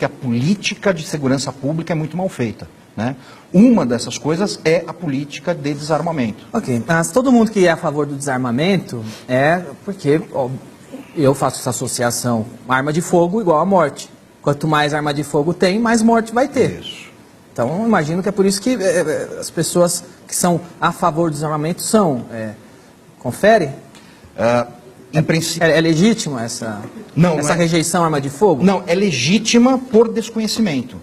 porque a política de segurança pública é muito mal feita, né? Uma dessas coisas é a política de desarmamento. Ok, mas todo mundo que é a favor do desarmamento é porque eu faço essa associação, arma de fogo igual a morte. Quanto mais arma de fogo tem, mais morte vai ter. Isso. Então, eu imagino que é por isso que as pessoas que são a favor do desarmamento são... confere? Em princípio... É legítima essa rejeição à arma de fogo? Não, é legítima por desconhecimento.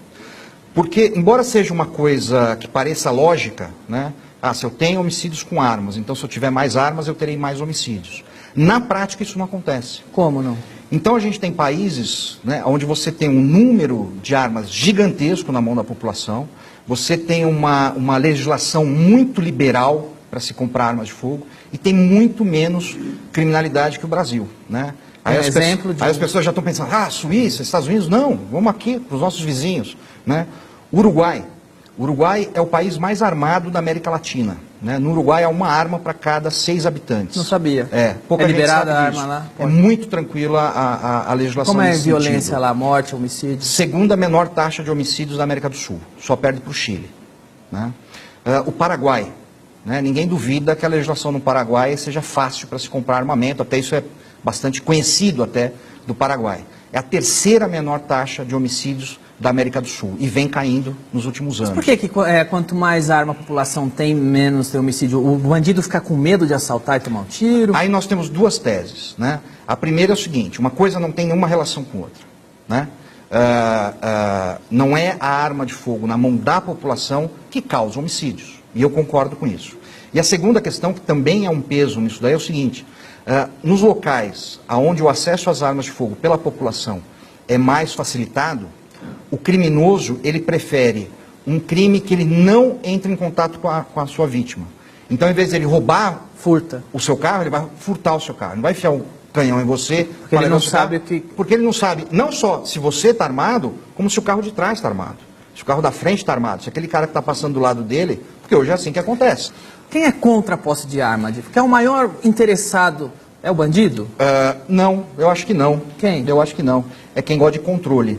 Porque, embora seja uma coisa que pareça lógica, né? Se eu tenho homicídios com armas, então se eu tiver mais armas, eu terei mais homicídios. Na prática, isso não acontece. Como não? Então, a gente tem países, né, onde você tem um número de armas gigantesco na mão da população, você tem uma legislação muito liberal para se comprar armas de fogo e tem muito menos criminalidade que o Brasil, né? Aí as pessoas já estão pensando, Suíça, Estados Unidos, não, vamos aqui para os nossos vizinhos, né? Uruguai. O Uruguai é o país mais armado da América Latina, né? No Uruguai há uma arma para cada 6 habitantes. Não sabia. Pouca gente liberada sabe a disso. arma lá? É muito tranquila a legislação. Como é a nesse violência sentido. lá, morte, homicídio? Segunda menor taxa de homicídios da América do Sul, só perde para o Chile, né? O Paraguai, né? Ninguém duvida que a legislação no Paraguai seja fácil para se comprar armamento, até isso é bastante conhecido até do Paraguai. É a terceira menor taxa de homicídios da América do Sul e vem caindo nos últimos anos. Mas por que quanto mais arma a população tem, menos tem homicídio? O bandido fica com medo de assaltar e tomar um tiro? Aí nós temos duas teses, né? A primeira é o seguinte, uma coisa não tem nenhuma relação com outra, né? Não é a arma de fogo na mão da população que causa homicídios, e eu concordo com isso. E a segunda questão, que também é um peso nisso daí, é o seguinte, nos locais onde o acesso às armas de fogo pela população é mais facilitado, o criminoso, ele prefere um crime que ele não entre em contato com a sua vítima. Então, ao invés de ele roubar o seu carro, ele vai furtar o seu carro. Não vai enfiar um canhão em você. Porque ele não sabe Porque ele não sabe, não só se você está armado, como se o carro de trás está armado. Se o carro da frente está armado, se aquele cara que está passando do lado dele, porque hoje é assim que acontece. Quem é contra a posse de arma? Porque é o maior interessado, é o bandido? Não, eu acho que não. Quem? Eu acho que não. É quem gosta de controle,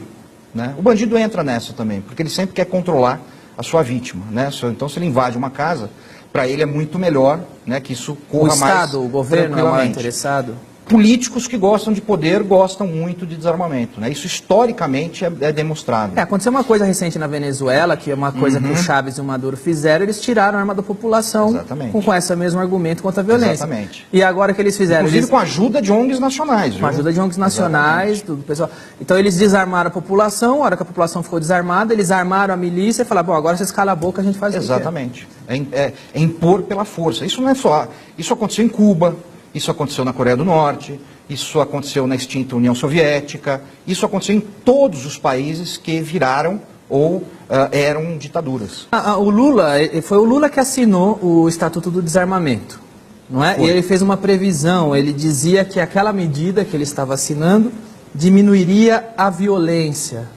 né? O bandido entra nessa também, porque ele sempre quer controlar a sua vítima, né? Então, se ele invade uma casa, para ele é muito melhor, né, que isso corra mais tranquilamente. O Estado, o governo é o maior interessado? Políticos que gostam de poder gostam muito de desarmamento, né? Isso historicamente é demonstrado. Aconteceu uma coisa recente na Venezuela, que é uma coisa que o Chávez e o Maduro fizeram, eles tiraram a arma da população com esse mesmo argumento contra a violência. Exatamente. E agora que eles fizeram... Inclusive com a ajuda de ONGs nacionais. Com a ajuda de ONGs nacionais, do pessoal. Então eles desarmaram a população, a hora que a população ficou desarmada, eles armaram a milícia e falaram, bom, agora vocês calam a boca, a gente faz Exatamente. É impor pela força. Isso não é só... Isso aconteceu em Cuba, isso aconteceu na Coreia do Norte, isso aconteceu na extinta União Soviética, isso aconteceu em todos os países que viraram ou eram ditaduras. Foi o Lula que assinou o Estatuto do Desarmamento, não é? E ele fez uma previsão, ele dizia que aquela medida que ele estava assinando diminuiria a violência.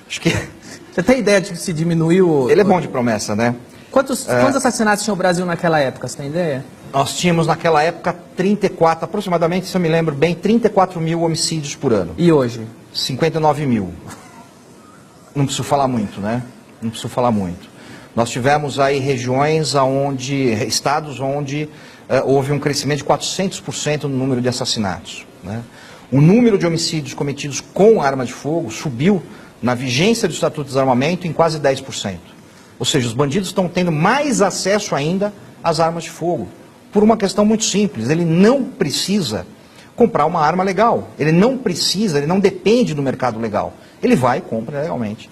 Acho que... Você tem ideia de que se diminuiu... Ele é bom de promessa, né? Quantos assassinatos tinha o Brasil naquela época, você tem ideia? Nós tínhamos naquela época aproximadamente, se eu me lembro bem, 34 mil homicídios por ano. E hoje? 59 mil. Não preciso falar muito, né? Não preciso falar muito. Nós tivemos aí estados onde houve um crescimento de 400% no número de assassinatos, né? O número de homicídios cometidos com arma de fogo subiu na vigência do Estatuto de Desarmamento em quase 10%. Ou seja, os bandidos estão tendo mais acesso ainda às armas de fogo. Por uma questão muito simples, ele não precisa comprar uma arma legal. Ele não depende do mercado legal. Ele vai e compra legalmente.